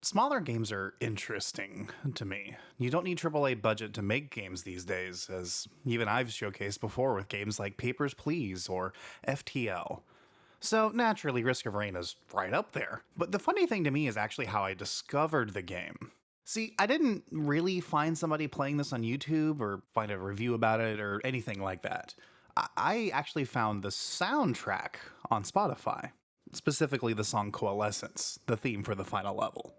Smaller games are interesting to me. You don't need AAA budget to make games these days, as even I've showcased before with games like Papers, Please or FTL. So naturally, Risk of Rain is right up there. But the funny thing to me is actually how I discovered the game. See, I didn't really find somebody playing this on YouTube or find a review about it or anything like that. I actually found the soundtrack on Spotify, specifically the song Coalescence, the theme for the final level.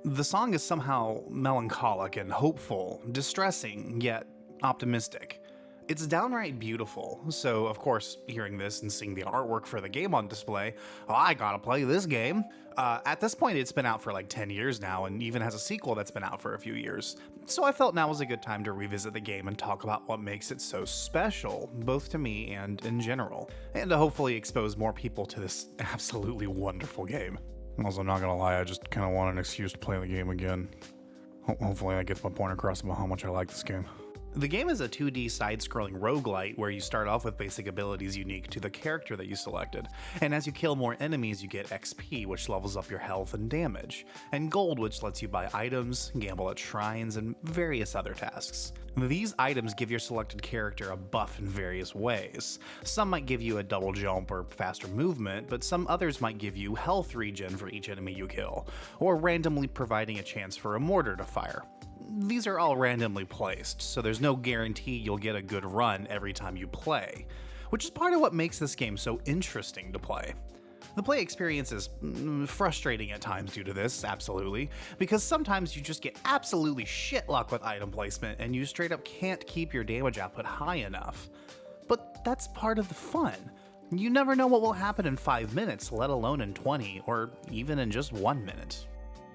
The song is somehow melancholic and hopeful, distressing, yet optimistic. It's downright beautiful, so of course, hearing this and seeing the artwork for the game on display, oh, I gotta play this game. At this point, it's been out for like 10 years now, and even has a sequel that's been out for a few years. So I felt now was a good time to revisit the game and talk about what makes it so special, both to me and in general, and to hopefully expose more people to this absolutely wonderful game. Also, I'm not gonna lie, I just kind of want an excuse to play the game again. Hopefully that gets my point across about how much I like this game. The game is a 2D side-scrolling roguelite where you start off with basic abilities unique to the character that you selected, and as you kill more enemies you get XP, which levels up your health and damage, and gold, which lets you buy items, gamble at shrines, and various other tasks. These items give your selected character a buff in various ways. Some might give you a double jump or faster movement, but some others might give you health regen for each enemy you kill, or randomly providing a chance for a mortar to fire. These are all randomly placed, so there's no guarantee you'll get a good run every time you play, which is part of what makes this game so interesting to play. The play experience is frustrating at times due to this, absolutely, because sometimes you just get absolutely shit luck with item placement and you straight up can't keep your damage output high enough. But that's part of the fun. You never know what will happen in 5 minutes, let alone in 20, or even in just 1 minute.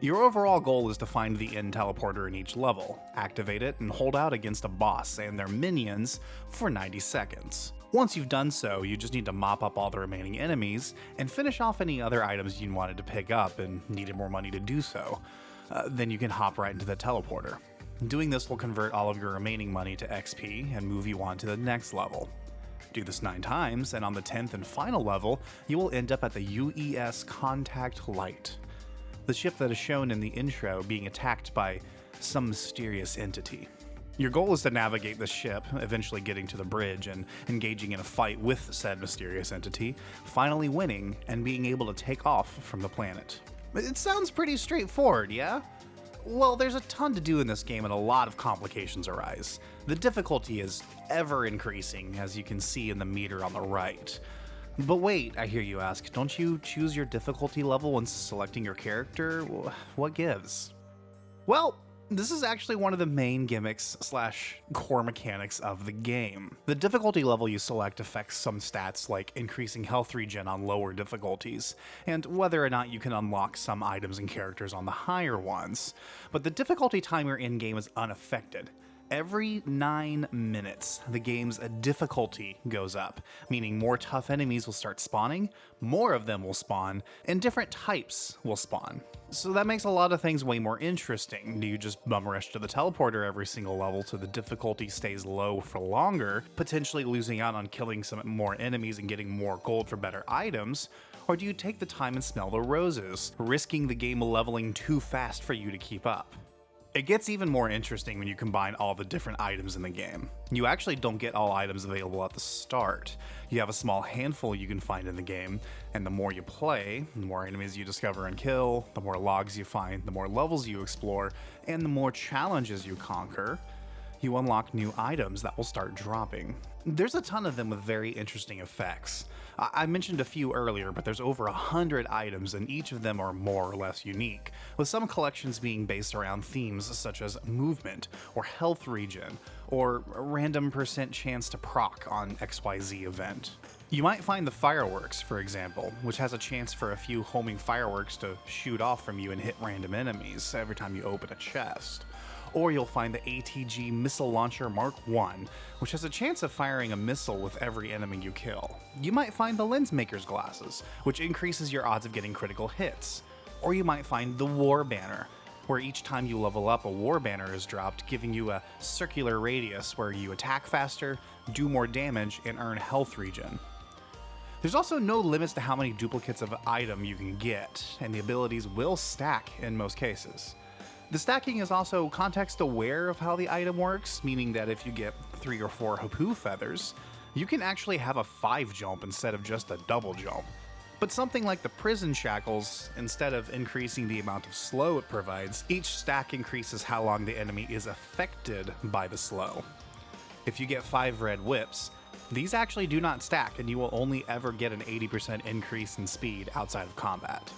Your overall goal is to find the end teleporter in each level, activate it, and hold out against a boss and their minions for 90 seconds. Once you've done so, you just need to mop up all the remaining enemies and finish off any other items you wanted to pick up and needed more money to do so. Then you can hop right into the teleporter. Doing this will convert all of your remaining money to XP and move you on to the next level. Do this 9 times, and on the 10th and final level, you will end up at the UES Contact Light, the ship that is shown in the intro being attacked by some mysterious entity. Your goal is to navigate the ship, eventually getting to the bridge and engaging in a fight with said mysterious entity, finally winning and being able to take off from the planet. It sounds pretty straightforward, yeah? Well, there's a ton to do in this game and a lot of complications arise. The difficulty is ever increasing, as you can see in the meter on the right. But wait, I hear you ask, don't you choose your difficulty level when selecting your character? What gives? Well, this is actually one of the main gimmicks / core mechanics of the game. The difficulty level you select affects some stats like increasing health regen on lower difficulties, and whether or not you can unlock some items and characters on the higher ones. But the difficulty timer in-game is unaffected. Every 9 minutes, the game's difficulty goes up, meaning more tough enemies will start spawning, more of them will spawn, and different types will spawn. So that makes a lot of things way more interesting. Do you just bum rush to the teleporter every single level so the difficulty stays low for longer, potentially losing out on killing some more enemies and getting more gold for better items? Or do you take the time and smell the roses, risking the game leveling too fast for you to keep up? It gets even more interesting when you combine all the different items in the game. You actually don't get all items available at the start. You have a small handful you can find in the game, and the more you play, the more enemies you discover and kill, the more logs you find, the more levels you explore, and the more challenges you conquer, you unlock new items that will start dropping. There's a ton of them with very interesting effects. I mentioned a few earlier, but there's over 100 items and each of them are more or less unique, with some collections being based around themes such as movement, or health regen, or a random % chance to proc on XYZ event. You might find the fireworks, for example, which has a chance for a few homing fireworks to shoot off from you and hit random enemies every time you open a chest. Or you'll find the ATG Missile Launcher Mark I, which has a chance of firing a missile with every enemy you kill. You might find the Lens Maker's Glasses, which increases your odds of getting critical hits. Or you might find the War Banner, where each time you level up, a War Banner is dropped, giving you a circular radius where you attack faster, do more damage, and earn health regen. There's also no limits to how many duplicates of an item you can get, and the abilities will stack in most cases. The stacking is also context aware of how the item works, meaning that if you get 3 or 4 hapoo feathers, you can actually have a 5 jump instead of just a double jump. But something like the prison shackles, instead of increasing the amount of slow it provides, each stack increases how long the enemy is affected by the slow. If you get 5 red whips, these actually do not stack, and you will only ever get an 80% increase in speed outside of combat.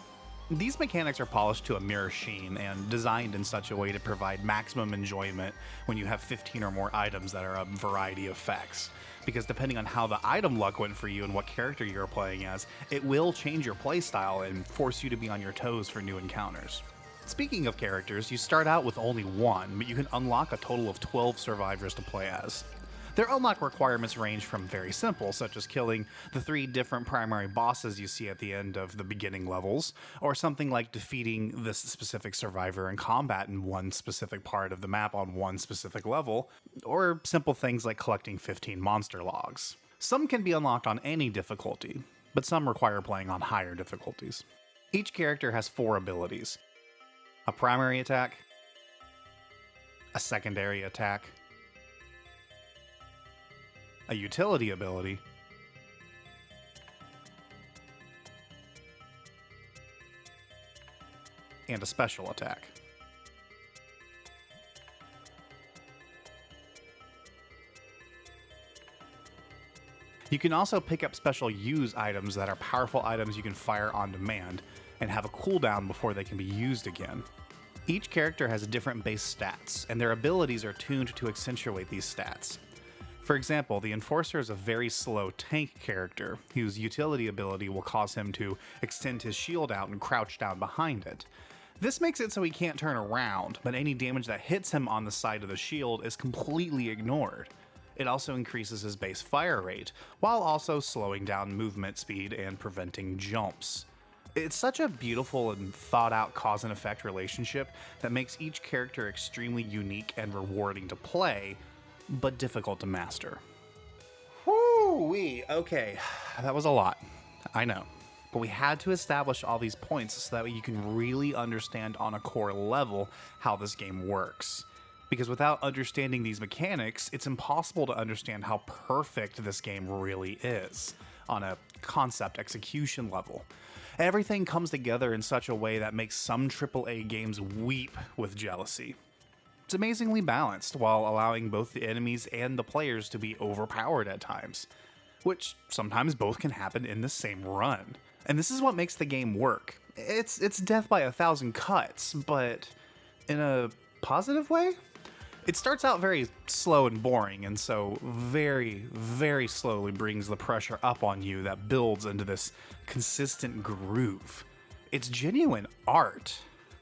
These mechanics are polished to a mirror sheen and designed in such a way to provide maximum enjoyment when you have 15 or more items that are a variety of effects. Because depending on how the item luck went for you and what character you're playing as, it will change your playstyle and force you to be on your toes for new encounters. Speaking of characters, you start out with only one, but you can unlock a total of 12 survivors to play as. Their unlock requirements range from very simple, such as killing the 3 different primary bosses you see at the end of the beginning levels, or something like defeating this specific survivor in combat in one specific part of the map on one specific level, or simple things like collecting 15 monster logs. Some can be unlocked on any difficulty, but some require playing on higher difficulties. Each character has 4 abilities: a primary attack, a secondary attack, a utility ability, and a special attack. You can also pick up special use items that are powerful items you can fire on demand and have a cooldown before they can be used again. Each character has different base stats, and their abilities are tuned to accentuate these stats. For example, the Enforcer is a very slow tank character, whose utility ability will cause him to extend his shield out and crouch down behind it. This makes it so he can't turn around, but any damage that hits him on the side of the shield is completely ignored. It also increases his base fire rate, while also slowing down movement speed and preventing jumps. It's such a beautiful and thought out cause and effect relationship that makes each character extremely unique and rewarding to play, but difficult to master. Whoo-wee, okay, that was a lot, I know. But we had to establish all these points so that way you can really understand on a core level how this game works. Because without understanding these mechanics, it's impossible to understand how perfect this game really is on a concept execution level. Everything comes together in such a way that makes some AAA games weep with jealousy. It's amazingly balanced, while allowing both the enemies and the players to be overpowered at times, which sometimes both can happen in the same run. And this is what makes the game work. It's death by 1,000 cuts, but in a positive way? It starts out very slow and boring, and so very, very slowly brings the pressure up on you that builds into this consistent groove. It's genuine art.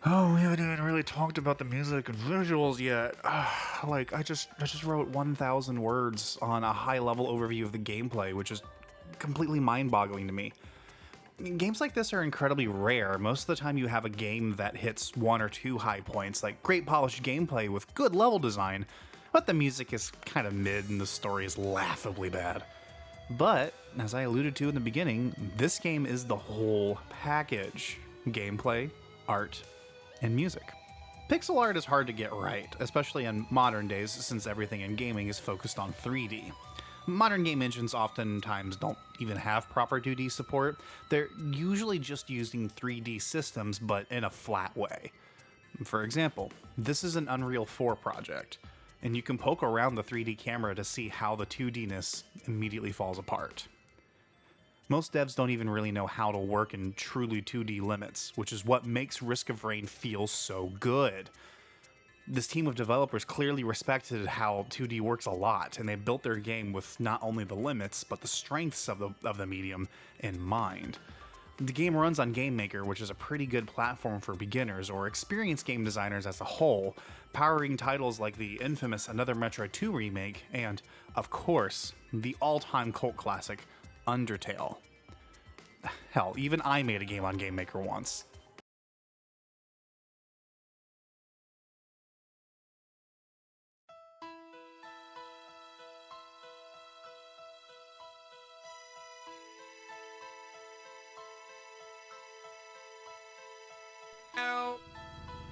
Oh, we haven't even really talked about the music and visuals yet. I just wrote 1,000 words on a high-level overview of the gameplay, which is completely mind-boggling to me. Games like this are incredibly rare. Most of the time you have a game that hits 1 or 2 high points, like great polished gameplay with good level design, but the music is kind of mid and the story is laughably bad. But, as I alluded to in the beginning, this game is the whole package. Gameplay, art, and music. Pixel art is hard to get right, especially in modern days since everything in gaming is focused on 3D. Modern game engines oftentimes don't even have proper 2D support. They're usually just using 3D systems, but in a flat way. For example, this is an Unreal 4 project, and you can poke around the 3D camera to see how the 2D-ness immediately falls apart. Most devs don't even really know how to work in truly 2D limits, which is what makes Risk of Rain feel so good. This team of developers clearly respected how 2D works a lot, and they built their game with not only the limits, but the strengths of the medium in mind. The game runs on GameMaker, which is a pretty good platform for beginners or experienced game designers as a whole, powering titles like the infamous Another Metroid 2 remake, and, of course, the all-time cult classic, Undertale. Hell, even I made a game on GameMaker once.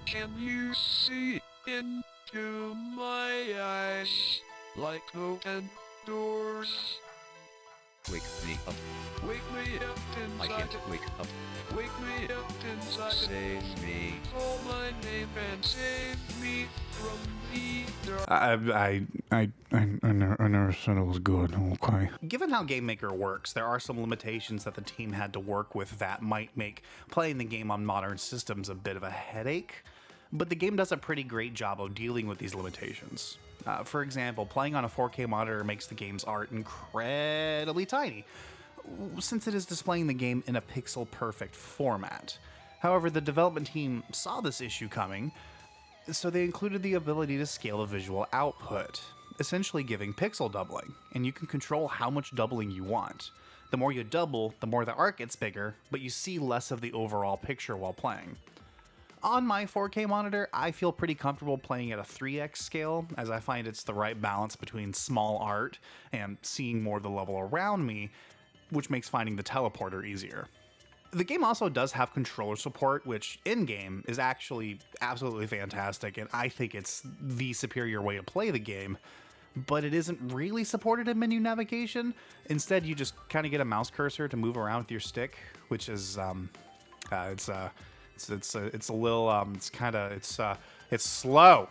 Can you see into my eyes like open doors? Wake me up. Wake me up I inside. can't wake up. Wake me up inside. Save me. Call my name and save me from the dark. I never said it was good, okay? Given how Game Maker works, there are some limitations that the team had to work with that might make playing the game on modern systems a bit of a headache, but the game does a pretty great job of dealing with these limitations. For example, playing on a 4K monitor makes the game's art incredibly tiny, since it is displaying the game in a pixel-perfect format. However, the development team saw this issue coming, so they included the ability to scale the visual output, essentially giving pixel doubling, and you can control how much doubling you want. The more you double, the more the art gets bigger, but you see less of the overall picture while playing. On my 4K monitor, I feel pretty comfortable playing at a 3x scale, as I find it's the right balance between small art and seeing more of the level around me, which makes finding the teleporter easier. The game also does have controller support, which in-game is actually absolutely fantastic, and I think it's the superior way to play the game, but it isn't really supported in menu navigation. Instead, you just kind of get a mouse cursor to move around with your stick, which is, it's slow.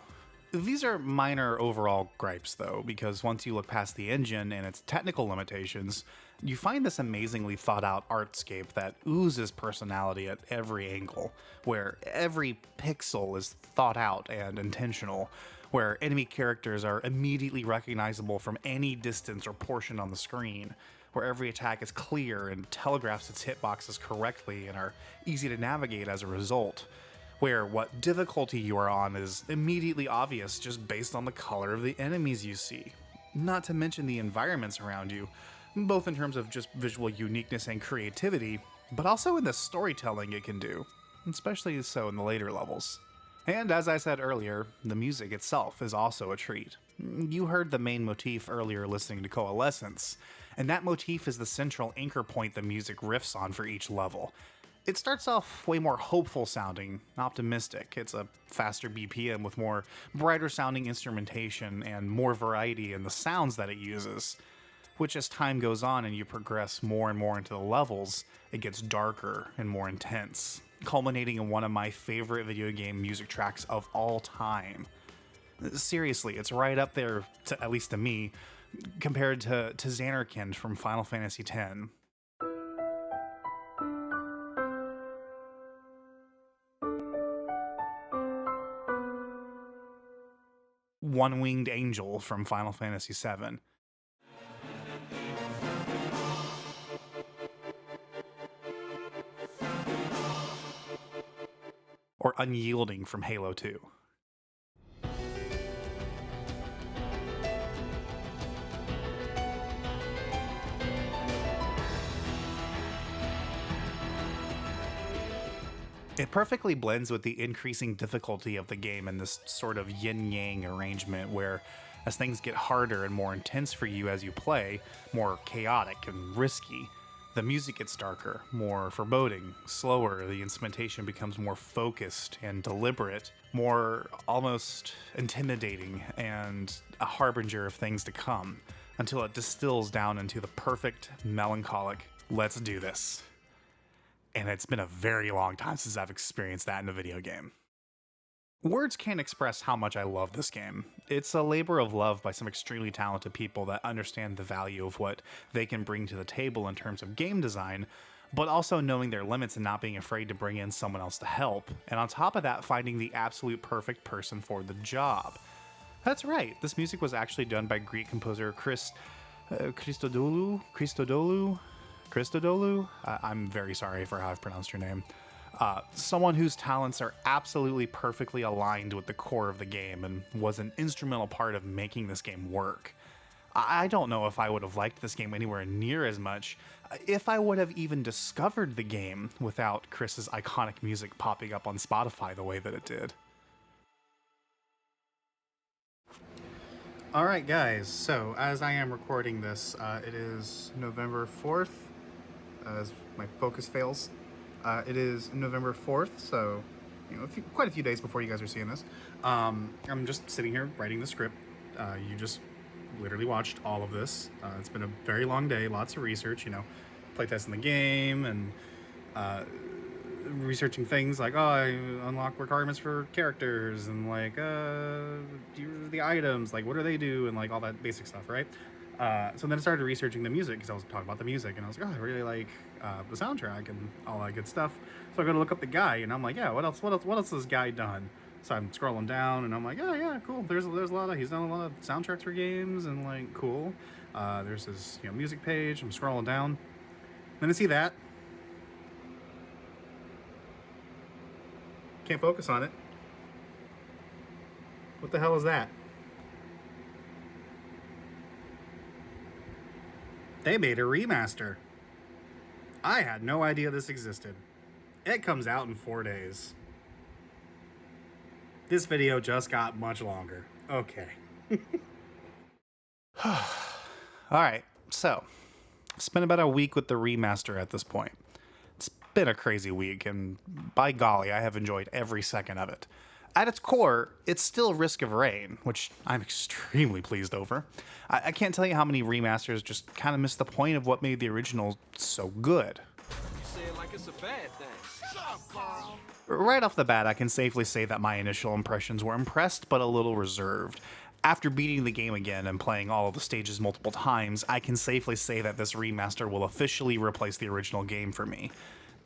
These are minor overall gripes, though, because once you look past the engine and its technical limitations, you find this amazingly thought-out artscape that oozes personality at every angle, where every pixel is thought out and intentional, where enemy characters are immediately recognizable from any distance or portion on the screen, where every attack is clear and telegraphs its hitboxes correctly and are easy to navigate as a result, where what difficulty you are on is immediately obvious just based on the color of the enemies you see. Not to mention the environments around you, both in terms of just visual uniqueness and creativity, but also in the storytelling it can do, especially so in the later levels. And as I said earlier, the music itself is also a treat. You heard the main motif earlier listening to Coalescence, and that motif is the central anchor point the music riffs on for each level. It starts off way more hopeful sounding, optimistic. It's a faster BPM with more brighter sounding instrumentation and more variety in the sounds that it uses, which as time goes on and you progress more and more into the levels, it gets darker and more intense, culminating in one of my favorite video game music tracks of all time. Seriously, it's right up there, at least to me, compared to Xanarkand from Final Fantasy X. One-Winged Angel from Final Fantasy VII. Or Unyielding from Halo 2. It perfectly blends with the increasing difficulty of the game in this sort of yin-yang arrangement where, as things get harder and more intense for you as you play, more chaotic and risky, the music gets darker, more foreboding, slower, the instrumentation becomes more focused and deliberate, more almost intimidating and a harbinger of things to come, until it distills down into the perfect, melancholic, let's do this. And it's been a very long time since I've experienced that in a video game. Words can't express how much I love this game. It's a labor of love by some extremely talented people that understand the value of what they can bring to the table in terms of game design, but also knowing their limits and not being afraid to bring in someone else to help, and on top of that, finding the absolute perfect person for the job. That's right, this music was actually done by Greek composer Christodoulou? I'm very sorry for how I've pronounced your name. Someone whose talents are absolutely perfectly aligned with the core of the game and was an instrumental part of making this game work. I don't know if I would have liked this game anywhere near as much if I would have even discovered the game without Chris's iconic music popping up on Spotify the way that it did. Alright guys, so as I am recording this, it is November 4th, as my focus fails. It is November 4th, so quite a few days before you guys are seeing this. I'm just sitting here writing the script. You just literally watched all of this. It's been a very long day, lots of research, playtesting the game and researching things like, I unlock requirements for characters and like the items, like what do they do, and like all that basic stuff, right? So then I started researching the music because I was talking about the music, and I was like, I really like the soundtrack and all that good stuff. So I go to look up the guy, and I'm like, yeah, what else has this guy done? So I'm scrolling down, and I'm like, oh yeah, cool. There's he's done a lot of soundtracks for games, and like cool. There's his music page. I'm scrolling down, then I see that. Can't focus on it. What the hell is that? They made a remaster. I had no idea this existed. It comes out in 4 days. This video just got much longer. Okay. Alright, so it's been about a week with the remaster at this point. It's been a crazy week, and by golly, I have enjoyed every second of it. At its core, it's still Risk of Rain, which I'm extremely pleased over. I can't tell you how many remasters just kind of missed the point of what made the original so good. You say it like it's a bad thing. Shut up, Carl. Right off the bat, I can safely say that my initial impressions were impressed but a little reserved. After beating the game again and playing all of the stages multiple times, I can safely say that this remaster will officially replace the original game for me.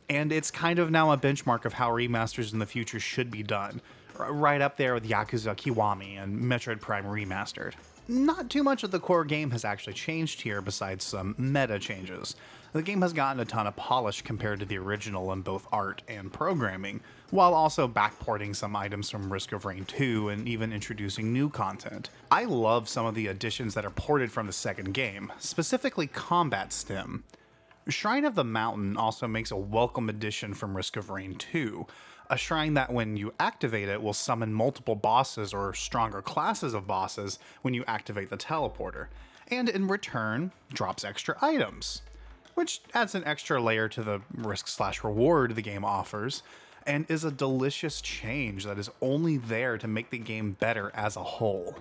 And it's kind of now a benchmark of how remasters in the future should be done. Right up there with Yakuza Kiwami and Metroid Prime Remastered. Not too much of the core game has actually changed here besides some meta changes. The game has gotten a ton of polish compared to the original in both art and programming, while also backporting some items from Risk of Rain 2 and even introducing new content. I love some of the additions that are ported from the second game, specifically Combat Stim. Shrine of the Mountain also makes a welcome addition from Risk of Rain 2, a shrine that when you activate it will summon multiple bosses or stronger classes of bosses when you activate the teleporter, and in return drops extra items, which adds an extra layer to the risk/reward the game offers, and is a delicious change that is only there to make the game better as a whole.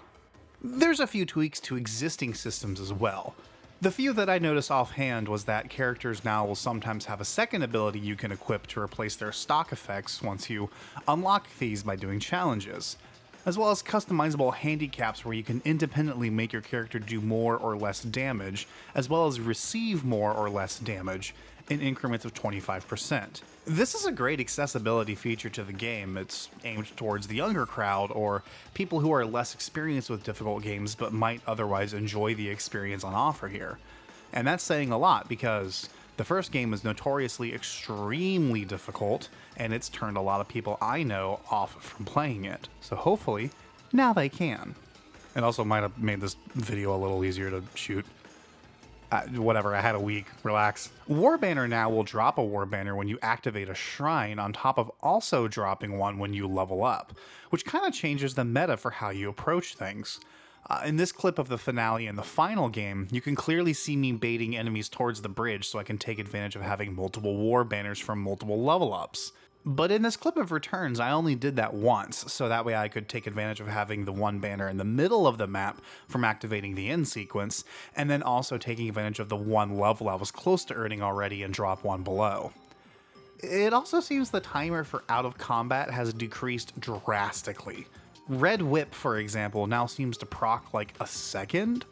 There's a few tweaks to existing systems as well. The few that I noticed offhand was that characters now will sometimes have a second ability you can equip to replace their stock effects once you unlock these by doing challenges, as well as customizable handicaps where you can independently make your character do more or less damage, as well as receive more or less damage in increments of 25%. This is a great accessibility feature to the game. It's aimed towards the younger crowd or people who are less experienced with difficult games but might otherwise enjoy the experience on offer here. And that's saying a lot because the first game is notoriously extremely difficult and it's turned a lot of people I know off from playing it. So hopefully, now they can. It also might have made this video a little easier to shoot. Whatever, I had a week, relax. War Banner now will drop a War Banner when you activate a shrine on top of also dropping one when you level up, which kind of changes the meta for how you approach things. In this clip of the finale and the final game, you can clearly see me baiting enemies towards the bridge so I can take advantage of having multiple War Banners from multiple level ups. But in this clip of returns, I only did that once, so that way I could take advantage of having the one banner in the middle of the map from activating the end sequence, and then also taking advantage of the one level I was close to earning already and drop one below. It also seems the timer for out of combat has decreased drastically. Red Whip, for example, now seems to proc like a second,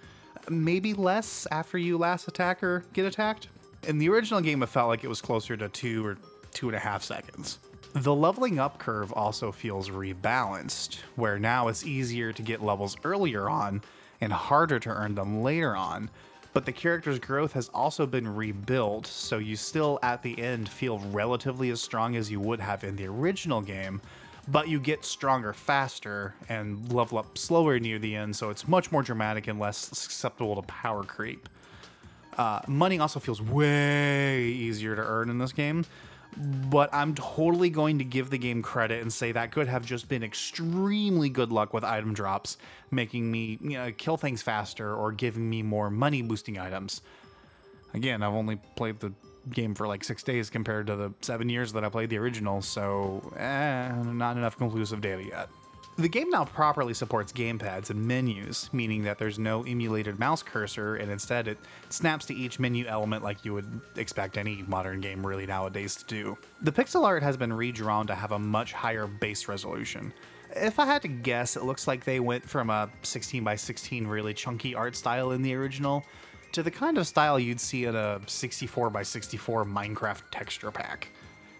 maybe less after you last attack or get attacked. In the original game, it felt like it was closer to 2 or 2.5 seconds. The leveling up curve also feels rebalanced, where now it's easier to get levels earlier on and harder to earn them later on, but the character's growth has also been rebuilt, so you still at the end feel relatively as strong as you would have in the original game, but you get stronger faster and level up slower near the end, so it's much more dramatic and less susceptible to power creep. Money also feels way easier to earn in this game, but I'm totally going to give the game credit and say that could have just been extremely good luck with item drops, making me kill things faster or giving me more money boosting items. Again, I've only played the game for like 6 days compared to the 7 years that I played the original, so not enough conclusive data yet. The game now properly supports gamepads and menus, meaning that there's no emulated mouse cursor, and instead it snaps to each menu element like you would expect any modern game really nowadays to do. The pixel art has been redrawn to have a much higher base resolution. If I had to guess, it looks like they went from a 16 by 16 really chunky art style in the original to the kind of style you'd see in a 64 by 64 Minecraft texture pack.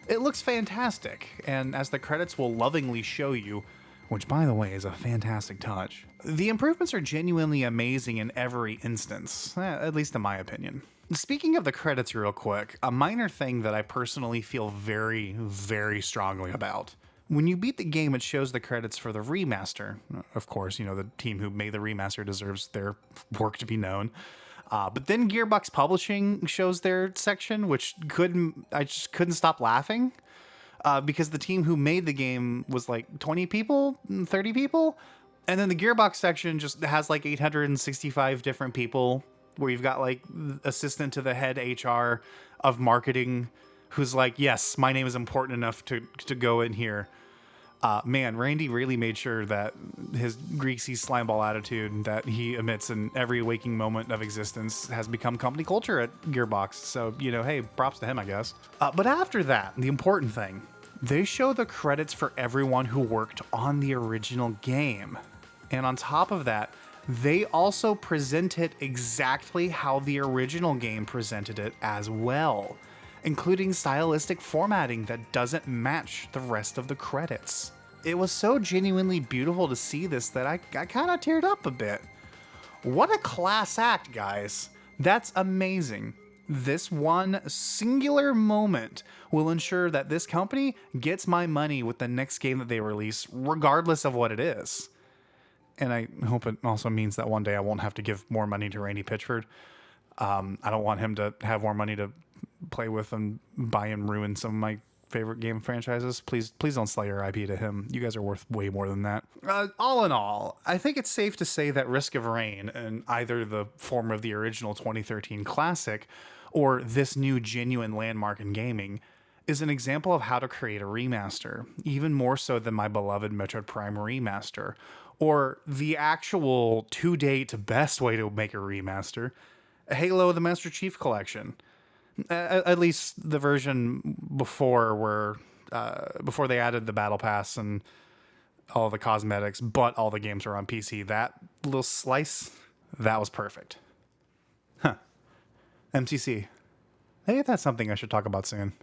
It looks fantastic, and as the credits will lovingly show you, which by the way is a fantastic touch, the improvements are genuinely amazing in every instance, at least in my opinion. Speaking of the credits real quick, a minor thing that I personally feel very, very strongly about. When you beat the game, it shows the credits for the remaster. Of course, the team who made the remaster deserves their work to be known. But then Gearbox Publishing shows their section, which I just couldn't stop laughing. Because the team who made the game was like 20 people, 30 people. And then the Gearbox section just has like 865 different people, where you've got like assistant to the head HR of marketing who's like, yes, my name is important enough to go in here. Man, Randy really made sure that his greasy slimeball attitude that he emits in every waking moment of existence has become company culture at Gearbox. So, hey, props to him, I guess. But after that, the important thing, they show the credits for everyone who worked on the original game. And on top of that, they also present it exactly how the original game presented it as well, including stylistic formatting that doesn't match the rest of the credits. It was so genuinely beautiful to see this that I kind of teared up a bit. What a class act, guys. That's amazing. This one singular moment will ensure that this company gets my money with the next game that they release, regardless of what it is. And I hope it also means that one day I won't have to give more money to Randy Pitchford. I don't want him to have more money to play with and buy and ruin some of my favorite game franchises. Please don't sell your IP to him. You guys are worth way more than that. All in all, I think it's safe to say that Risk of Rain, in either the form of the original 2013 classic or this new genuine landmark in gaming, is an example of how to create a remaster, even more so than my beloved Metroid Prime remaster, or the actual to-date best way to make a remaster, Halo the Master Chief Collection. At least the version before they added the Battle Pass and all the cosmetics, but all the games were on PC. That little slice, that was perfect. MCC. Hey, that's something I should talk about soon.